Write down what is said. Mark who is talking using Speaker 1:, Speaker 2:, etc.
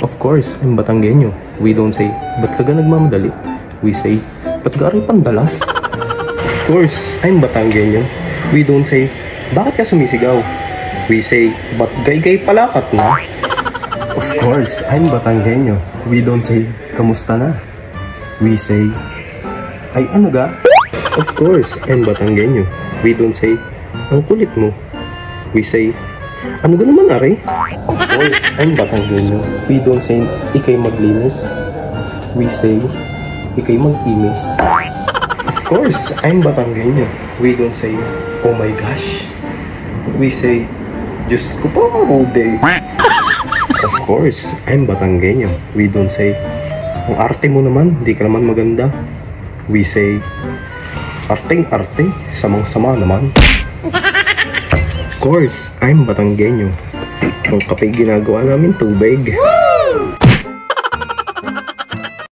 Speaker 1: Of course, I'm Batanggenyo. We don't say, ba't ka nagmamadali? We say, ba't ka rin pandalas? Of course, I'm Batanggenyo. We don't say, bakit ka sumisigaw? We say, ba't gay-gay palakat na? Of course, I'm Batanggenyo. We don't say, kamusta na? We say, ay ano ga? Of course, I'm Batanggenyo. We don't say, ang kulit mo. We say, ano ga naman are? Of course, I'm Batanggenyo. We don't say, ikay maglinis. We say, ikay mag-inis. Of course, I'm Batanggenyo. We don't say, oh my gosh. We say, Diyos ko pa marude. Of course, I'm Batanggenyo. We don't say, ang arte mo naman, di ka naman maganda. We say, arteng-arte, samang-sama naman. Of course, I'm Batanggenyo. Ang kape ginagawa namin tubig.